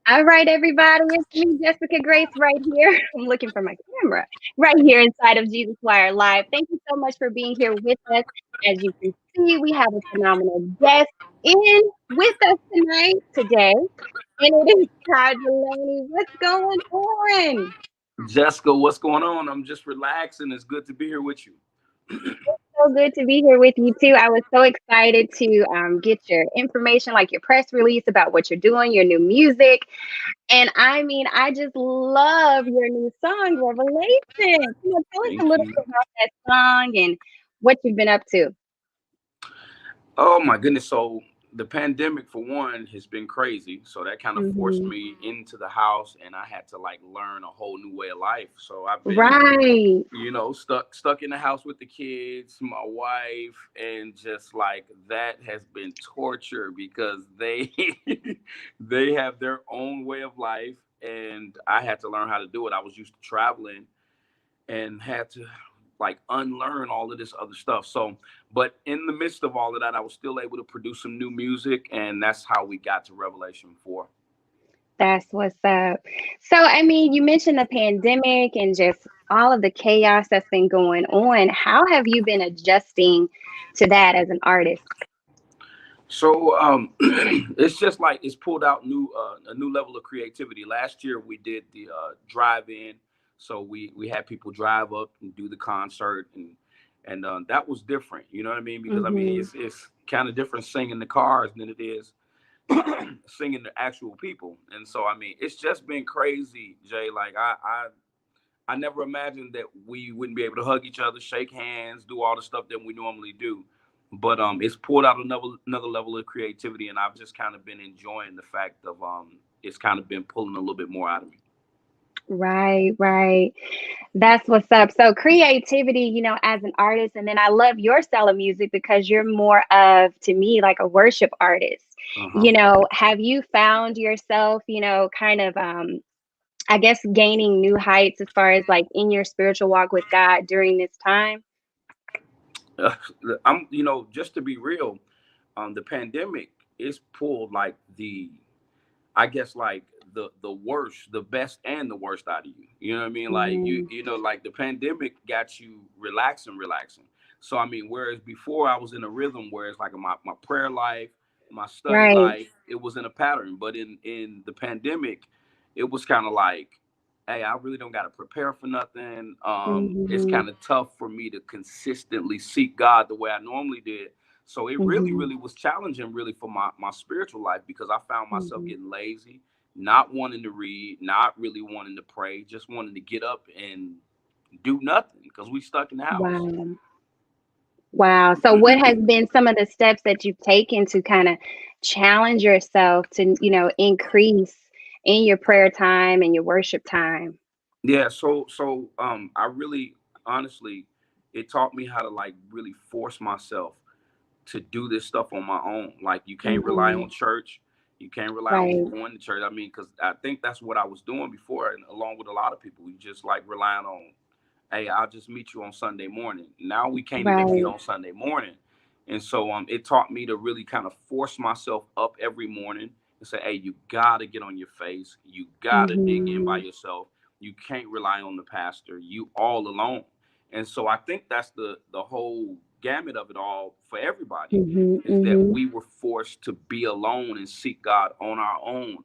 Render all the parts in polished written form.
All right, everybody, it's me, Jessica Grace, right here. I'm looking for my camera. Right here inside of Jesus Choir Live. Thank you so much for being here with us. As you can see, we have a phenomenal guest in with us today, and it is Todd Dulaney. What's going on? Jessica, what's going on? I'm just relaxing. It's good to be here with you. So good to be here with you too. I was so excited to get your information, like your press release about what you're doing, your new music. And I mean, I just love your new song, Revelation. Tell us a Thank little you. bit about that song and what you've been up to. Oh my goodness. So the pandemic for one has been crazy. So that kind of forced Hmm. me into the house and I had to like learn a whole new way of life. So I've been, Right. stuck in the house with the kids, my wife, and just like that has been torture because they they have their own way of life and I had to learn how to do it. I was used to traveling and had to like unlearn all of this other stuff. So, but in the midst of all of that, I was still able to produce some new music, and that's how we got to Revelation 4. That's what's up. So, I mean, you mentioned the pandemic and just all of the chaos that's been going on. How have you been adjusting to that as an artist? So it's just like it's pulled out a new level of creativity. Last year we did the drive-in, so we had people drive up and do the concert, and that was different. You know what I mean? Because I mean Hmm. it's kind of different singing the cars than it is singing the actual people. And so I mean, it's just been crazy, Jay. Like I never imagined that we wouldn't be able to hug each other, shake hands, do all the stuff that we normally do. But it's pulled out another level of creativity, and I've just kind of been enjoying the fact of it's kind of been pulling a little bit more out of me. Right, right. That's what's up. So creativity, as an artist, and then I love your style of music because you're more of, to me, like a worship artist. Uh huh. Have you found yourself, kind of, I guess, gaining new heights as far as like in your spiritual walk with God during this time? Uh, I'm, just to be real, the pandemic is pulled like I guess like the worst, the best and the worst out of you. You know what I mean? Like Hmm. like the pandemic got you relaxing. So I mean, whereas before I was in a rhythm where it's like my prayer life, my study Right. life, it was in a pattern. But in the pandemic, it was kind of like, hey, I really don't got to prepare for nothing. It's Hmm. kind of tough for me to consistently seek God the way I normally did. So it really, Hmm. really was challenging, really, for my spiritual life because I found myself Hmm. getting lazy, not wanting to read, not really wanting to pray, just wanting to get up and do nothing because we stuck in the house. Wow. Wow. So what has been some of the steps that you've taken to kind of challenge yourself to, increase in your prayer time and your worship time? Yeah, so I really honestly, it taught me how to like really force myself to do this stuff on my own. Like you can't rely Hmm. on church. You can't rely on me Right. going to church. I mean, because I think that's what I was doing before, and along with a lot of people, we just like relying on, hey, I'll just meet you on Sunday morning. Now we can't even meet Right. on Sunday morning, and so it taught me to really kind of force myself up every morning and say, hey, you gotta get on your face. You gotta dig in by Hmm. yourself. You can't rely on the pastor. You all alone. And so I think that's the whole gamut of it all for everybody Hmm. is that Hmm. we were forced to be alone and seek God on our own.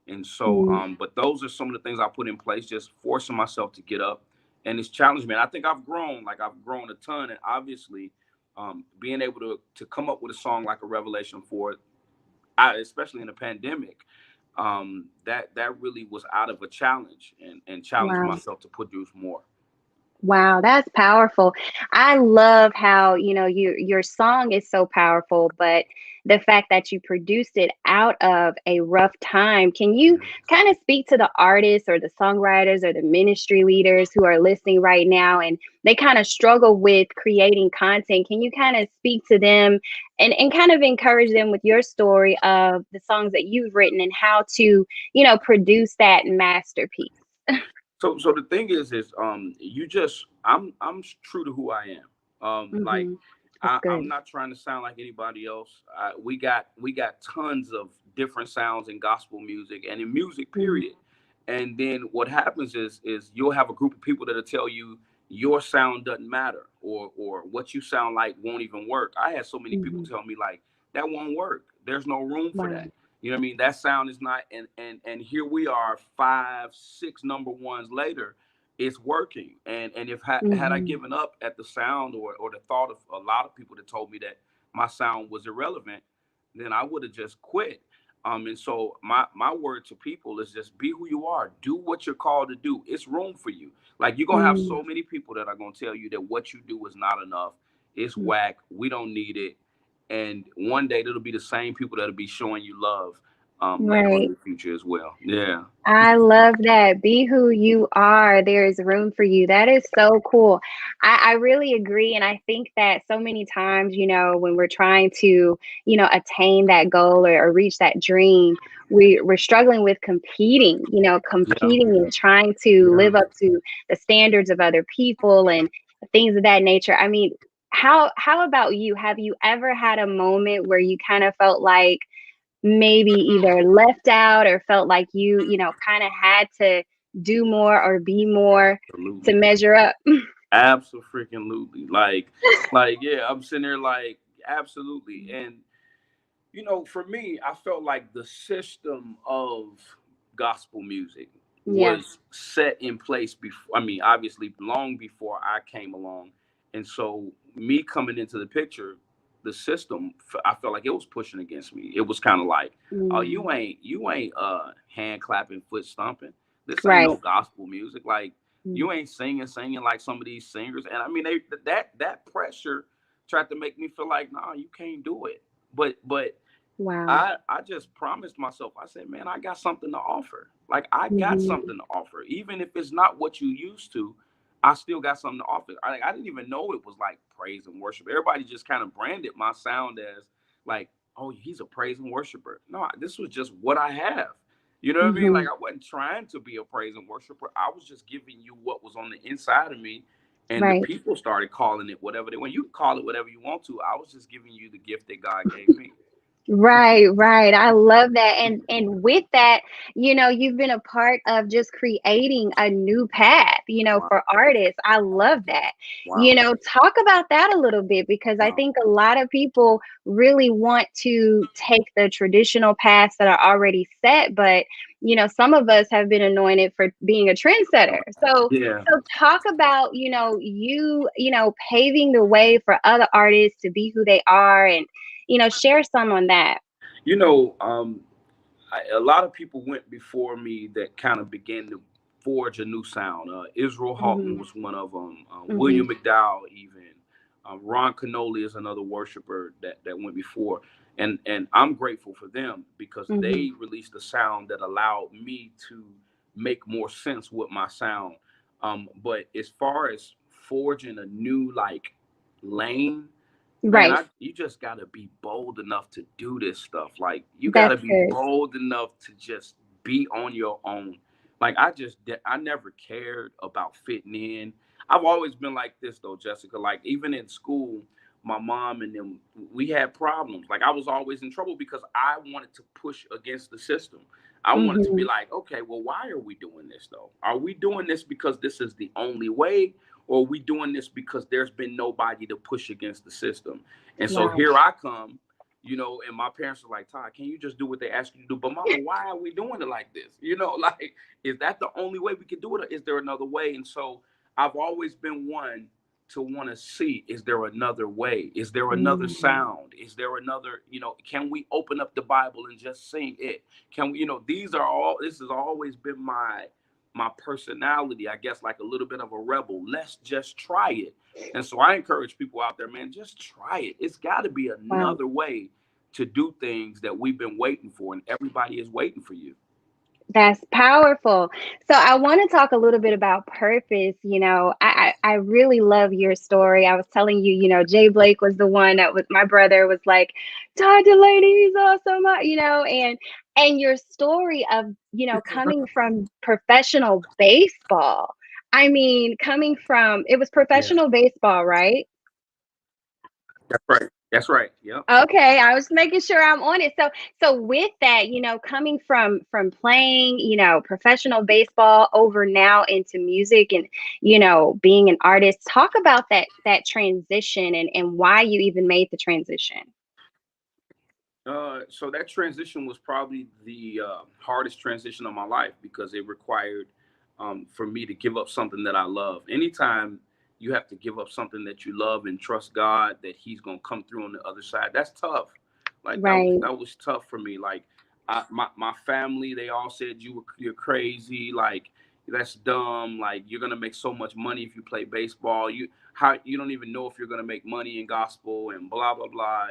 And so, Hmm. but those are some of the things I put in place, just forcing myself to get up. And it's challenged me. And I think I've grown a ton. And obviously, being able to come up with a song like a Revelation for it, especially in the pandemic, that really was out of a challenge and challenged Wow. myself to produce more. Wow, that's powerful. I love how, your song is so powerful, but the fact that you produced it out of a rough time. Can you kind of speak to the artists or the songwriters or the ministry leaders who are listening right now and they kind of struggle with creating content? Can you kind of speak to them and kind of encourage them with your story of the songs that you've written and how to, produce that masterpiece? So the thing is you just I'm true to who I am. Like Hmm. That's I'm good. not trying to sound like anybody else. We got tons of different sounds in gospel music and in music, Mm-hmm. period. And then what happens is you'll have a group of people that'll tell you your sound doesn't matter, or what you sound like won't even work. I had so many people Mm-hmm. tell me like that won't work. There's no room for that. Wow. You know what I mean? That sound is not. And here we are, five, six number ones later, it's working. And if had I Mm-hmm. given up at the sound, or the thought of a lot of people that told me that my sound was irrelevant, then I would have just quit. And so my word to people is just be who you are. Do what you're called to do. It's room for you. Like you're gonna have Mm-hmm. so many people that are gonna tell you that what you do is not enough. It's whack. We don't need it. And one day it'll be the same people that'll be showing you love later on in Right. the future as well. Yeah. I love that. Be who you are. There is room for you. That is so cool. I really agree. And I think that so many times, when we're trying to, attain that goal, or reach that dream, we're struggling with competing, Yeah. competing and trying to Yeah. live up to the standards of other people and things of that nature. I mean, how about you? Have you ever had a moment where you kind of felt like maybe either left out or felt like you kind of had to do more or be more to Absolutely. measure up? Absolutely. Like, yeah, I'm sitting there like, absolutely. And for me, I felt like the system of gospel music Yeah. was set in place before. I mean, obviously, long before I came along, and so me coming into the picture, the system, I felt like it was pushing against me. It was kind of like, oh, Mm, you ain't hand clapping, foot stomping. This ain't no right. gospel music. Like Mm, you ain't singing like some of these singers. And I mean, that pressure tried to make me feel like, nah, you can't do it. But wow. I just promised myself. I said, man, I got something to offer. Like I got Hmm. something to offer, even if it's not what you used to. I still got something to offer. I didn't even know it was like praise and worship. Everybody just kind of branded my sound as like, oh, he's a praise and worshiper. No, this was just what I have. You know what I mean? Like Hmm. I wasn't trying to be a praise and worshiper. I was just giving you what was on the inside of me, and the Right. people started calling it whatever they want. You can call it whatever you want to. I was just giving you the gift that God gave me. Right, right. I love that. And with that, you've been a part of just creating a new path, Wow. for artists. I love that. Wow. Talk about that a little bit, because I Wow. think a lot of people really want to take the traditional paths that are already set, but some of us have been anointed for being a trendsetter. So Yeah. so talk about, paving the way for other artists to be who they are, and share some on that. You know, um, a lot of people went before me that kind of began to forge a new sound. Israel Houghton Mhm, was one of them. mhm, William McDowell, even Ron Canoli is another worshiper that went before, and I'm grateful for them because mhm. they released a sound that allowed me to make more sense with my sound. But as far as forging a new like lane, man, Right. you just gotta be bold enough to do this stuff. Like you gotta That's be good. bold enough to just be on your own. Like I never cared about fitting in. I've always been like this though, Jessica. Like even in school, my mom and them, we had problems. Like I was always in trouble because I wanted to push against the system. I wanted to be Mhm. like, okay, well, why are we doing this though? Are we doing this because this is the only way? Or are we doing this because there's been nobody to push against the system? And so Wow. here I come, and my parents are like, Todd, can you just do what they ask you to do? But mama, why are we doing it like this? Like, is that the only way we can do it? Or is there another way? And so I've always been one to want to see, is there another way? Is there another Mm. sound? Is there another, can we open up the Bible and just sing it? Can we, this has always been my personality, I guess, like a little bit of a rebel. Let's just try it. And so I encourage people out there, man, just try it. It's got to be Wow. another way to do things that we've been waiting for, and everybody is waiting for you. That's powerful. So I want to talk a little bit about purpose. I really love your story. I was telling you, Jay Blake was the one that was my brother was like, Todd Dulaney, he's awesome, and your story of, coming from professional baseball. I mean, coming from it was Yeah. professional baseball, right? That's right. That's right. Yep. Okay, I was making sure I'm on it. So with that, coming from playing, professional baseball over now into music and, being an artist, talk about that transition and why you even made the transition. So that transition was probably the hardest transition of my life because it required for me to give up something that I love. Anytime you have to give up something that you love and trust God that He's gonna come through on the other side, that's tough. Like Right. that was tough for me. Like my family, they all said you're crazy. Like that's dumb. Like you're gonna make so much money if you play baseball. You don't even know if you're gonna make money in gospel and blah blah blah.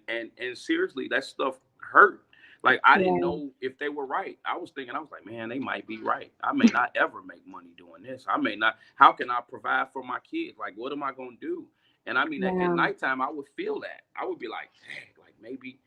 And seriously, that stuff hurt. Like I didn't Yeah. know if they were right. I was like, man, they might be right. I may not ever make money doing this. I may not. How can I provide for my kids? Like, what am I gonna do? And I mean, at Wow. nighttime, I would feel that. I would be like, dang, like maybe,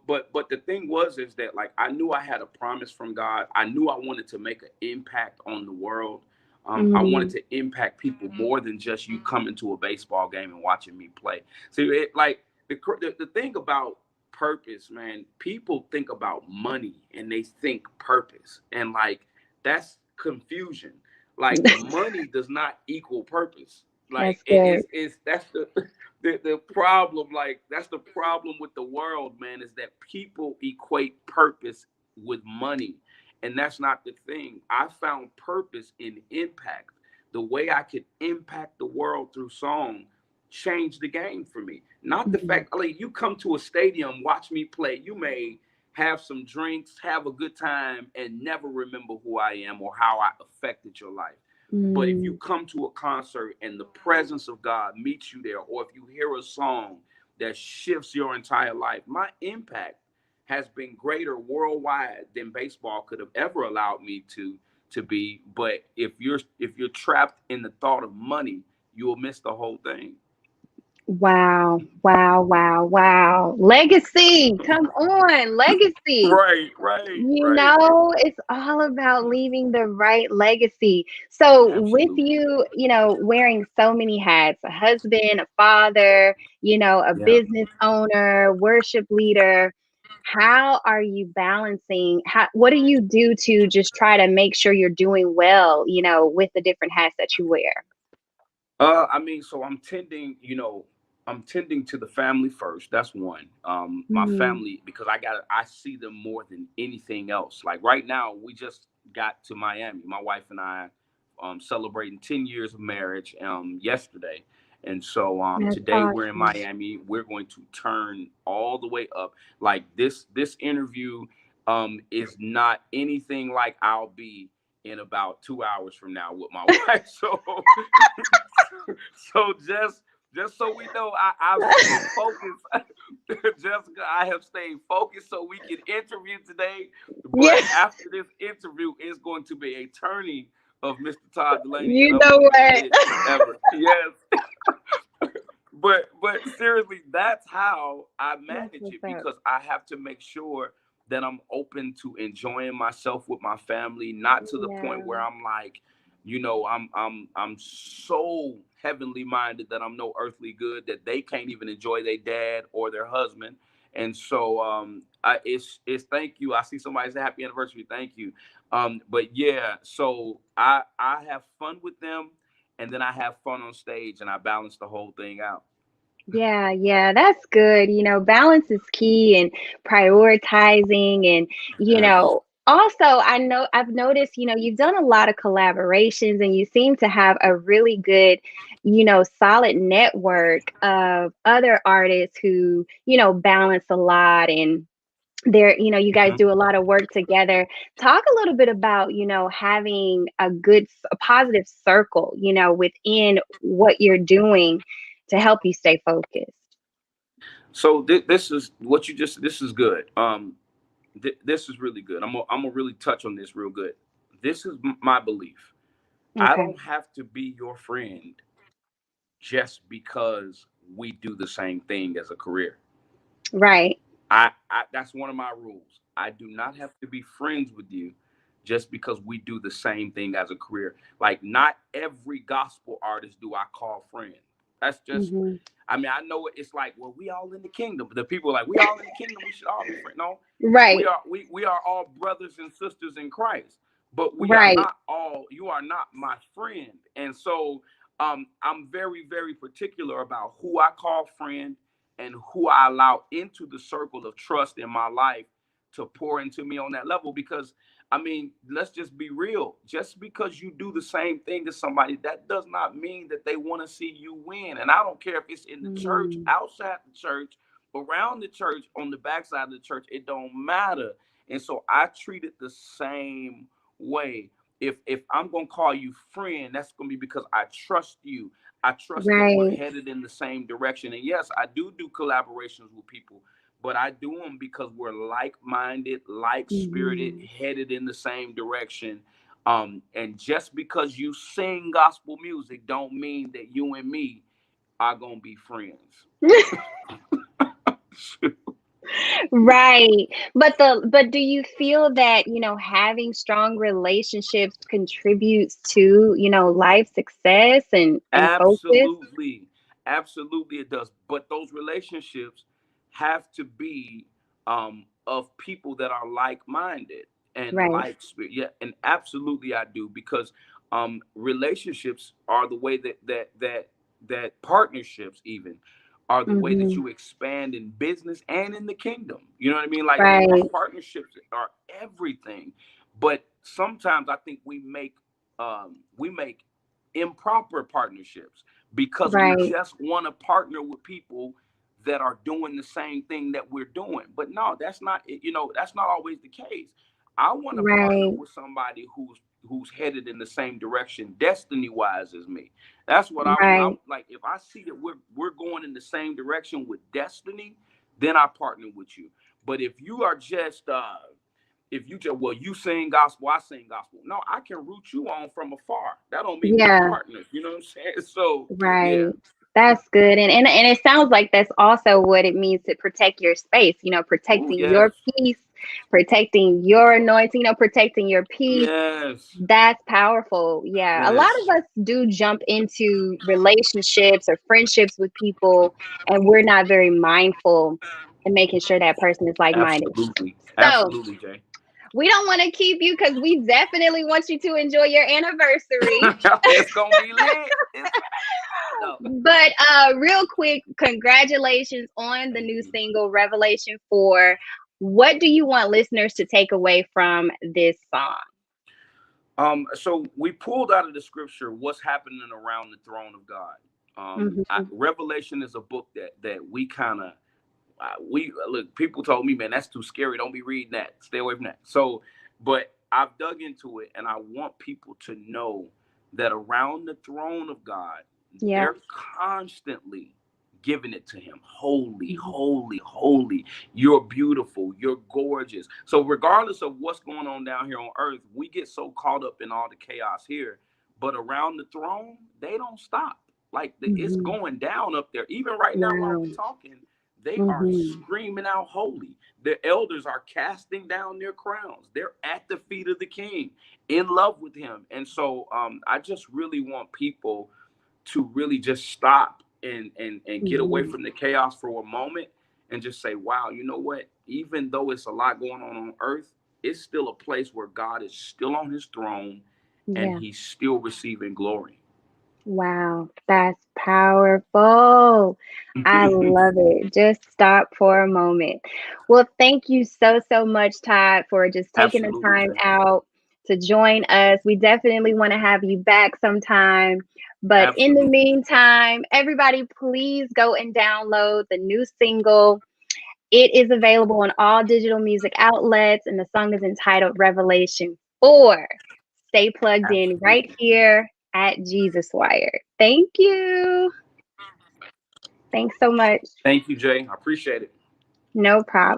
But the thing was, is that like I knew I had a promise from God. I knew I wanted to make an impact on the world. I wanted Mm, to impact people more than just you coming to a baseball game and watching me play. See, it, like the thing about purpose, man, people think about money and they think purpose, and like that's confusion. Like money does not equal purpose. Like that's good. it's that's the problem. Like that's the problem with the world, man, is that people equate purpose with money, and that's not the thing. I found purpose in impact. The way I could impact the world through song changed the game for me. Not the Mm, fact, like, you come to a stadium, watch me play, you may have some drinks, have a good time, and never remember who I am or how I affected your life. But if you mm. come to a concert and the presence of God meets you there, or if you hear a song that shifts your entire life, my impact has been greater worldwide than baseball could have ever allowed me to be. But if you're trapped in the thought of money, you will miss the whole thing. Wow, wow, wow, wow. Legacy. Come on, legacy. Right, right, right. It's all about leaving the right legacy. So, with Absolutely. you, wearing so many hats, a husband, a father, a Yeah. business owner, worship leader, how are you balancing? What do you do to just try to make sure you're doing well, with the different hats that you wear? I mean, so I'm tending to the family first. That's one. My Mm, family, because I see them more than anything else. Like right now, we just got to Miami. My wife and I, celebrating 10 years of marriage, yesterday. And so, that's today we're in awesome. Miami. We're going to turn all the way up. Like this interview, is not anything like I'll be in about 2 hours from now with my wife. So just so we know, I've stayed focused. Jessica, I have stayed focused so we can interview today. Yeah, But after this interview, it's going to be a turning of Mr. Todd Dulaney, and you I'm know going to be what? lit forever. Yes. But seriously, that's how I That's manage what's it, up. because I have to make sure that I'm open to enjoying myself with my family, not to the point Yeah. where I'm like, I'm so heavenly minded that I'm no earthly good that they can't even enjoy their dad or their husband. And so, it's thank you. I see somebody say happy anniversary, thank you. But yeah, so I have fun with them, and then I have fun on stage, and I balance the whole thing out. Yeah, yeah, that's good. Balance is key and prioritizing and, Yes. also I know I've noticed, you've done a lot of collaborations and you seem to have a really good, solid network of other artists who, balance a lot and you guys Mhm. do a lot of work together. Talk a little bit about, having a positive circle, within what you're doing to help you stay focused. So this is what you just. This is good. This is really good. I'm gonna really touch on this real good. This is my belief. I Okay. don't have to be your friend just because we do the same thing as a career. Right. I that's one of my rules. I do not have to be friends with you just because we do the same thing as a career. Like not every gospel artist do I call friend. That's just, Hmm. I mean, I know it's like, well, we all in the kingdom. The people are like, we all in the kingdom. We should all be friends. No, Right. we are all brothers and sisters in Christ, but we are Right. not all. You are not my friend, and so I'm very very particular about who I call friend and who I allow into the circle of trust in my life to pour into me on that level. Because I mean, let's just be real. Just because you do the same thing to somebody, that does not mean that they want to see you win. And I don't care if it's in the church, Mm. outside the church, around the church, on the backside of the church. It don't matter. And so I treat it the same way. If I'm gonna call you friend, that's gonna be because I trust you. I trust that we're Right. headed in the same direction. And yes, I do collaborations with people, but I do them because we're like-minded, like-spirited, Hmm. headed in the same direction. And just because you sing gospel music, don't mean that you and me are gonna be friends. Right. But do you feel that, having strong relationships contributes to, life success and focus? Absolutely. Absolutely it does. But those relationships have to be of people that are like-minded and Right. like spirit. Yeah, and absolutely I do, because relationships are the way that partnerships even are the way that Hmm. you expand in business and in the kingdom. You know what I mean? Like Right. partnerships are everything. But sometimes I think we make improper partnerships because we Right. just want to partner with people that are doing the same thing that we're doing. But no, that's not always the case. I want to partner Right. with somebody who's headed in the same direction destiny wise as me. That's what I want. I'm Right. like, if I see that we're going in the same direction with destiny, then I partner with you. But if you just, well, you sing gospel, I sing gospel. No, I can root you on from afar. That don't mean we Yeah. partners. You know what I'm saying? So yeah. Right. That's good. And it sounds like that's also what it means to protect your space, Oh protecting yes, your peace, protecting your anointing, protecting your peace. yes, That's powerful. Yeah. A lot yes. of us do jump into relationships or friendships with people, and we're not very mindful in making sure that person is like minded. Absolutely, So absolutely, Jay. we don't want to keep you because we definitely want you to enjoy your anniversary. It's gonna be lit. It's no. But real quick, congratulations on the Thank new you. single Revelation 4. What do you want listeners to take away from this song? So we pulled out of the scripture what's happening around the throne of God. Hmm. Revelation is a book that we kind of we look. People told me, man, that's too scary. Don't be reading that. Stay away from that. So, but I've dug into it, and I want people to know that around the throne of God, Yeah. they're constantly giving it to him. Holy, Mhm. holy, holy. You're beautiful. You're gorgeous. So, regardless of what's going on down here on earth, we get so caught up in all the chaos here. But around the throne, they don't stop. Like it's Mhm. going down up there. Even right now, while Wow. we're talking, they are Mhm. screaming out holy. The elders are casting down their crowns. They're at the feet of the king, in love with him. And so I just really want people to really just stop and get away Mhm. from the chaos for a moment and just say, wow, you know what? Even though it's a lot going on earth, it's still a place where God is still on his throne and Yeah. he's still receiving glory. Wow. That's powerful. I love it. Just stop for a moment. Well, thank you so, so much, Todd, for just taking the Absolutely, time Jay. out to join us. We definitely want to have you back sometime. But in the Absolutely. meantime, everybody, please go and download the new single. It is available on all digital music outlets, and the song is entitled Revelation 4. Stay plugged in right Absolutely. here at Jesus Wire. Thank you. Thanks so much. Thank you, Jay. I appreciate it. No problem.